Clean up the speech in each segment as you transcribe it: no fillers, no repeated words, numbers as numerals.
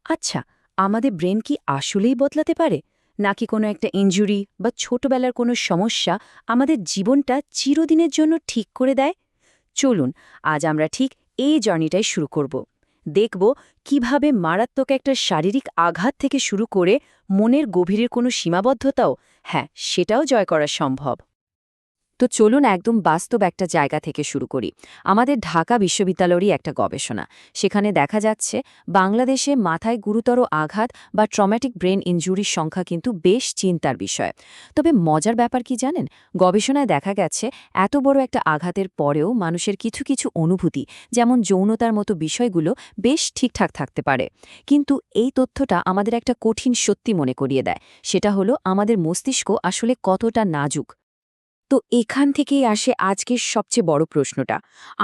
আচ্ছা, আমাদের ব্রেন কি আসলেই বদলাতে পারে, নাকি কোনো একটা ইনজুরি বা ছোটবেলার কোনো সমস্যা আমাদের জীবনটা চিরদিনের জন্য ঠিক করে দেয়? চলুন, আজ আমরা ঠিক এই জার্নিটাই শুরু করব। দেখব কিভাবে মারাত্মক একটা শারীরিক আঘাত থেকে শুরু করে মনের গভীরের কোনো সীমাবদ্ধতাও, হ্যাঁ, সেটাও জয় করা সম্ভব। তো চলুন একদম বাস্তব একটা জায়গা থেকে শুরু করি। আমাদের ঢাকা বিশ্ববিদ্যালয়েরই একটা গবেষণা। সেখানে দেখা যাচ্ছে বাংলাদেশে মাথায় গুরুতর আঘাত বা ট্রমেটিক ব্রেন ইনজুরির সংখ্যা কিন্তু বেশ চিন্তার বিষয়। তবে মজার ব্যাপার কি জানেন? গবেষণায় দেখা গেছে এত বড় একটা আঘাতের পরেও মানুষের কিছু কিছু অনুভূতি, যেমন যৌনতার মতো বিষয়গুলো বেশ ঠিকঠাক থাকতে পারে। কিন্তু এই তথ্যটা আমাদের একটা কঠিন সত্যি মনে করিয়ে দেয়। সেটা হলো আমাদের মস্তিষ্ক আসলে কতটা নাজুক। তো এখান থেকেই আসে আজকের সবচেয়ে বড় প্রশ্নটা।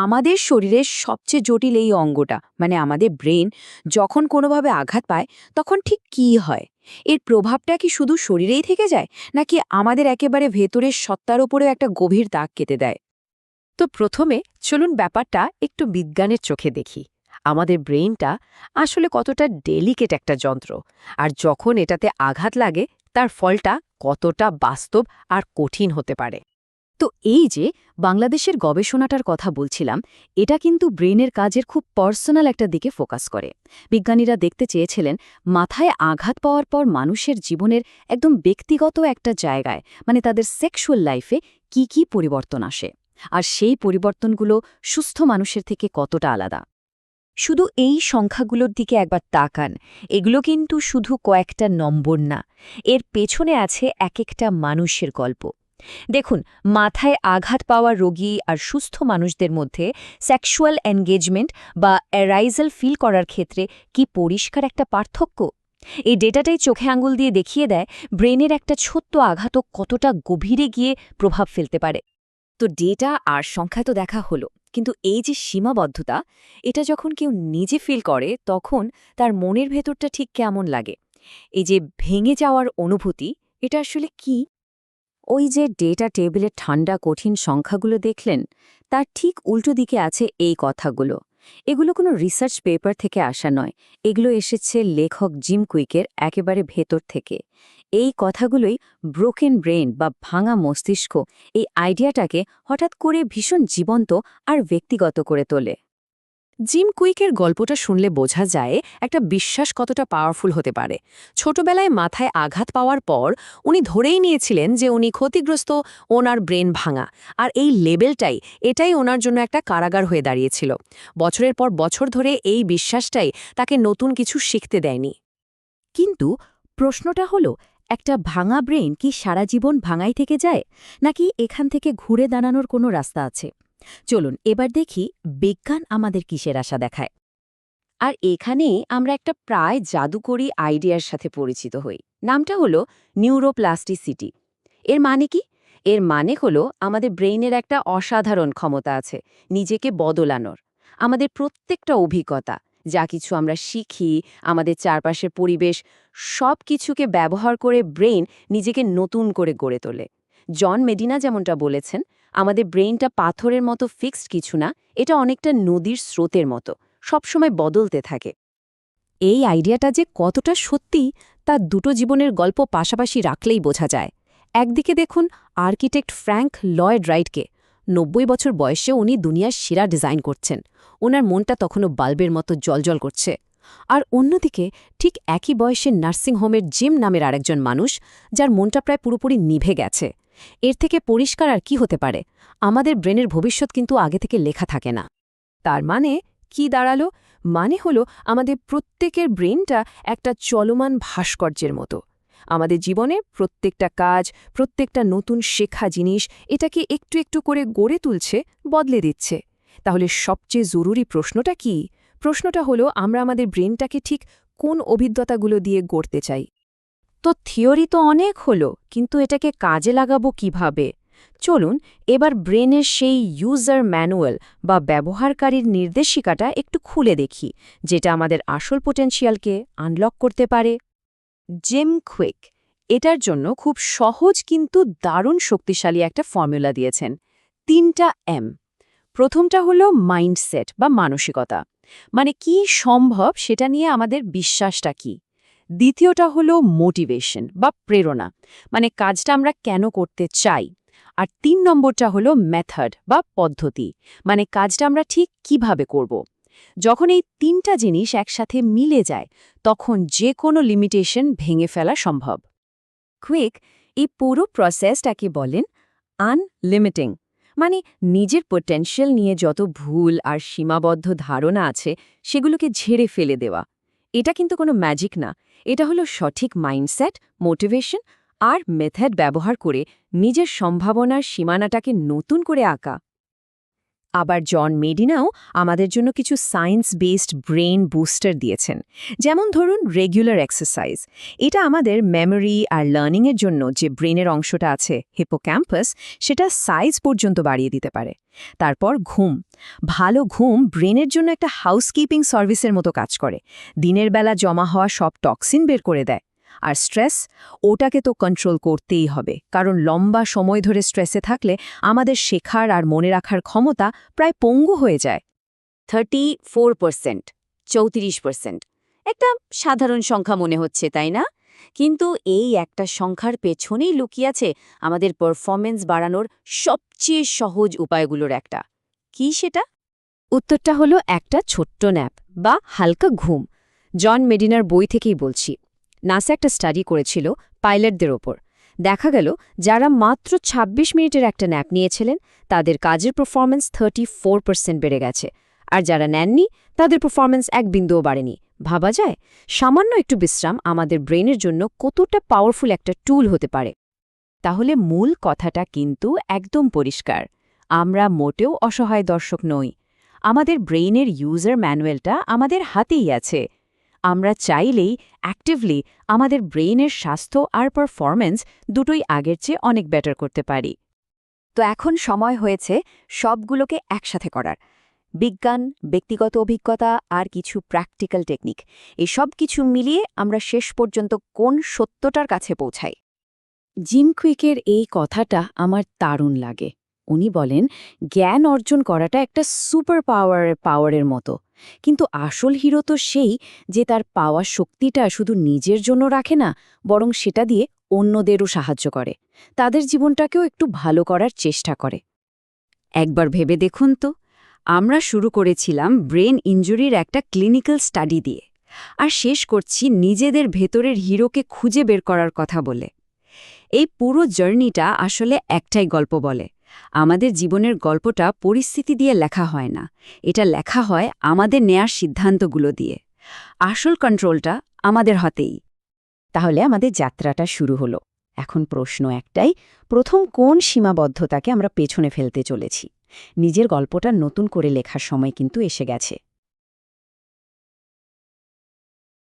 আমাদের শরীরের সবচেয়ে জটিল এই অঙ্গটা, মানে আমাদের ব্রেন, যখন কোনোভাবে আঘাত পায় তখন ঠিক কী হয়? এর প্রভাবটা কি শুধু শরীরেই থেকে যায়, নাকি আমাদের একেবারে ভেতরের সত্তার উপরেও একটা গভীর দাগ কেটে দেয়? তো প্রথমে চলুন ব্যাপারটা একটু বিজ্ঞানের চোখে দেখি। আমাদের ব্রেইনটা আসলে কতটা ডেলিকেট একটা যন্ত্র, আর যখন এটাতে আঘাত লাগে তার ফলটা কতটা বাস্তব আর কঠিন হতে পারে। তো এই যে বাংলাদেশের গবেষণাটার কথা বলছিলাম, এটা কিন্তু ব্রেনের কাজের খুব পার্সোনাল একটা দিকে ফোকাস করে। বিজ্ঞানীরা দেখতে চেয়েছিলেন মাথায় আঘাত পাওয়ার পর মানুষের জীবনের একদম ব্যক্তিগত একটা জায়গায়, মানে তাদের সেক্সুয়াল লাইফে কি পরিবর্তন আসে, আর সেই পরিবর্তনগুলো সুস্থ মানুষের থেকে কতটা আলাদা। শুধু এই সংখ্যাগুলোর দিকে একবার তাকান। এগুলো কিন্তু শুধু কয়েকটা নম্বর না, এর পেছনে আছে এক একটা মানুষের গল্প। দেখুন, মাথায় আঘাত পাওয়া রোগী আর সুস্থ মানুষদের মধ্যে সেক্সুয়াল এনগেজমেন্ট বা অ্যারাইজাল ফিল করার ক্ষেত্রে কি পরিষ্কার একটা পার্থক্য। এই ডেটাটাই চোখে আঙুল দিয়ে দেখিয়ে দেয় ব্রেনের একটা ছোট্ট আঘাতও কতটা গভীরে গিয়ে প্রভাব ফেলতে পারে। তো ডেটা আর সংখ্যা তো দেখা হলো, কিন্তু এই যে সীমাবদ্ধতা, এটা যখন কেউ নিজে ফিল করে তখন তার মনের ভেতরটা ঠিক কেমন লাগে? এই যে ভেঙে যাওয়ার অনুভূতি, এটা আসলে কি? ওই যে ডেটা টেবিলের ঠান্ডা কঠিন সংখ্যাগুলো দেখলেন, তার ঠিক উল্টো দিকে আছে এই কথাগুলো। এগুলো কোনো রিসার্চ পেপার থেকে আসা নয়, এগুলো এসেছে লেখক জিম কুইকের একেবারে ভেতর থেকে। এই কথাগুলোই ব্রোকেন ব্রেন বা ভাঙা মস্তিষ্ক, এই আইডিয়াটাকে হঠাৎ করে ভীষণ জীবন্ত আর ব্যক্তিগত করে তোলে। জিম কুইকের গল্পটা শুনলে বোঝা যায় একটা বিশ্বাস কতটা পাওয়ারফুল হতে পারে। ছোটবেলায় মাথায় আঘাত পাওয়ার পর উনি ধরেই নিয়েছিলেন যে উনি ক্ষতিগ্রস্ত, ওনার ব্রেন ভাঙা, আর এই লেবেলটাই, এটাই ওনার জন্য একটা কারাগার হয়ে দাঁড়িয়েছিল। বছরের পর বছর ধরে এই বিশ্বাসটাই তাকে নতুন কিছু শিখতে দেয়নি। কিন্তু প্রশ্নটা হলো, একটা ভাঙা ব্রেন কি সারা জীবন ভাঙাই থেকে যায়, নাকি এখান থেকে ঘুরে দাঁড়ানোর কোনো রাস্তা আছে? চলুন এবার দেখি বিজ্ঞান আমাদের কিসের আশা দেখায়। আর এখানেই আমরা একটা প্রায় জাদুকরী আইডিয়ার সাথে পরিচিত হই। নামটা হলো নিউরোপ্লাস্টিসিটি। এর মানে কি? এর মানে হলো আমাদের ব্রেইনের একটা অসাধারণ ক্ষমতা আছে নিজেকে বদলানোর। আমাদের প্রত্যেকটা অভিজ্ঞতা, যা কিছু আমরা শিখি, আমাদের চারপাশের পরিবেশ, সব কিছুকে ব্যবহার করে ব্রেইন নিজেকে নতুন করে গড়ে তোলে। জন মেডিনা যেমনটা বলেছেন, আমাদের ব্রেইনটা পাথরের মতো ফিক্সড কিছু না, এটা অনেকটা নদীর স্রোতের মতো, সবসময় বদলতে থাকে। এই আইডিয়াটা যে কতটা সত্যি, তা দুটো জীবনের গল্প পাশাপাশি রাখলেই বোঝা যায়। একদিকে দেখুন আর্কিটেক্ট ফ্র্যাঙ্ক লয়েড রাইটকে। ৯০ বছর বয়সে উনি দুনিয়ার সেরা ডিজাইন করছেন। ওনার মনটা তখনও বাল্বের মতো জ্বলজ্বল করছে। আর অন্যদিকে ঠিক একই বয়সের নার্সিংহোমের জিম নামের আরেকজন মানুষ, যার মনটা প্রায় পুরোপুরি নিভে গেছে। এর থেকে পরিষ্কার আর কি হতে পারে? আমাদের ব্রেনের ভবিষ্যৎ কিন্তু আগে থেকে লেখা থাকে না। তার মানে কি দাঁড়ালো? মানে হলো আমাদের প্রত্যেকের ব্রেনটা একটা চলমান ভাস্কর্যের মতো। আমাদের জীবনে প্রত্যেকটা কাজ, প্রত্যেকটা নতুন শেখা জিনিস এটাকে একটু একটু করে গড়ে তুলছে, বদলে দিচ্ছে। তাহলে সবচেয়ে জরুরি প্রশ্নটা কি? প্রশ্নটা হলো আমরা আমাদের ব্রেনটাকে ঠিক কোন অভিজ্ঞতাগুলো দিয়ে গড়তে চাই। তো থিওরি তো অনেক হলো, কিন্তু এটাকে কাজে লাগাবো কিভাবে? চলুন এবার ব্রেনের সেই ইউজার ম্যানুয়াল বা ব্যবহারকারীর নির্দেশিকাটা একটু খুলে দেখি, যেটা আমাদের আসল পোটেনশিয়ালকে আনলক করতে পারে। জিম কুইক এটার জন্য খুব সহজ কিন্তু দারুণ শক্তিশালী একটা ফর্মুলা দিয়েছেন। ৩টা এম। প্রথমটা হলো মাইন্ডসেট বা মানসিকতা। মানে কি সম্ভব সেটা নিয়ে আমাদের বিশ্বাসটা কি। দ্বিতীয়টা হলো মোটিভেশন বা প্রেরণা, মানে কাজটা আমরা কেন করতে চাই। আর ৩ নম্বরটা হলো মেথড বা পদ্ধতি, মানে কাজটা আমরা ঠিক কিভাবে করব। যখন এই ৩টা জিনিস একসাথে মিলে যায় তখন যে কোনো লিমিটেশন ভেঙে ফেলা সম্ভব। কুইক এই পুরো প্রসেসটাকে বলেন আনলিমিটিং, মানে নিজের পোটেনশিয়াল নিয়ে যত ভুল আর সীমাবদ্ধ ধারণা আছে সেগুলোকে ঝেড়ে ফেলে দেওয়া। এটা কিন্তু কোনো ম্যাজিক না, এটা হলো সঠিক মাইন্ডসেট, মোটিভেশন আর মেথড ব্যবহার করে নিজের সম্ভাবনার সীমানাটাকে নতুন করে আঁকা। আবার জন মেডিনাও আমাদের জন্য কিছু সায়েন্স বেসড ব্রেন বুস্টার দিয়েছেন, যেমন ধরুন রেগুলার এক্সারসাইজ। এটা আমাদের মেমোরি আর লার্নিংয়ের জন্য যে ব্রেনের অংশটা আছে হিপোক্যাম্পাস, সেটা সাইজ পর্যন্ত বাড়িয়ে দিতে পারে। তারপর ঘুম, ভালো ঘুম ব্রেনের জন্য একটা হাউসকিপিং সার্ভিসের মতো কাজ করে, দিনের বেলা জমা হওয়া সব টক্সিন বের করে দেয়। আর স্ট্রেস, ওটাকে তো কন্ট্রোল করতেই হবে, কারণ লম্বা সময় ধরে স্ট্রেসে থাকলে আমাদের শেখার আর মনে রাখার ক্ষমতা প্রায় পঙ্গু হয়ে যায়। 34%, 34%, একটা সাধারণ সংখ্যা মনে হচ্ছে, তাই না? কিন্তু এই একটা সংখ্যার পেছনেই লুকিয়ে আছে আমাদের পারফরমেন্স বাড়ানোর সবচেয়ে সহজ উপায়গুলোর একটা। কি সেটা? উত্তরটা হলো একটা ছোট্ট ন্যাপ বা হালকা ঘুম। জন মেডিনার বই থেকেই বলছি। নাসা একটা স্টাডি করেছিল পাইলটদের ওপর। দেখা গেল যারা মাত্র ২৬ মিনিটের একটা ন্যাপ নিয়েছিলেন তাদের কাজের পারফরমেন্স 34% বেড়ে গেছে, আর যারা নেননি তাদের পারফরমেন্স এক বিন্দুও বাড়েনি। ভাবা যায় সামান্য একটু বিশ্রাম আমাদের ব্রেনের জন্য কতটা পাওয়ারফুল একটা টুল হতে পারে। তাহলে মূল কথাটা কিন্তু একদম পরিষ্কার, আমরা মোটেও অসহায় দর্শক নই। আমাদের ব্রেইনের ইউজার ম্যানুয়ালটা আমাদের হাতেই আছে। আমরা চাইলেই অ্যাক্টিভলি আমাদের ব্রেইনের স্বাস্থ্য আর পারফরমেন্স দুটোই আগের চেয়ে অনেক বেটার করতে পারি। তো এখন সময় হয়েছে সবগুলোকে একসাথে করার। বিজ্ঞান, ব্যক্তিগত অভিজ্ঞতা আর কিছু প্র্যাকটিক্যাল টেকনিক, এই সব কিছু মিলিয়ে আমরা শেষ পর্যন্ত কোন সত্যটার কাছে পৌঁছাই। জিম কুইকের এই কথাটা আমার দারুণ লাগে। উনি বলেন জ্ঞান অর্জন করাটা একটা সুপার পাওয়ারের মতো, কিন্তু আসল হিরো তো সেই যে তার পাওয়া শক্তিটা শুধু নিজের জন্য রাখে না, বরং সেটা দিয়ে অন্যদেরও সাহায্য করে, তাদের জীবনটাকেও একটু ভালো করার চেষ্টা করে। একবার ভেবে দেখুন তো, আমরা শুরু করেছিলাম ব্রেন ইনজুরির একটা ক্লিনিক্যাল স্টাডি দিয়ে, আর শেষ করছি নিজেদের ভেতরের হিরোকে খুঁজে বের করার কথা বলে। এই পুরো জার্নিটা আসলে একটাই গল্প বলে। আমাদের জীবনের গল্পটা পরিস্থিতি দিয়ে লেখা হয় না, এটা লেখা হয় আমাদের নেয়ার সিদ্ধান্তগুলো দিয়ে। আসল কন্ট্রোলটা আমাদের হাতেই। তাহলে আমাদের যাত্রাটা শুরু হলো। এখন প্রশ্ন একটাই, প্রথম কোন সীমাবদ্ধতাকে আমরা পেছনে ফেলতে চলেছি? নিজের গল্পটা নতুন করে লেখার সময় কিন্তু এসে গেছে।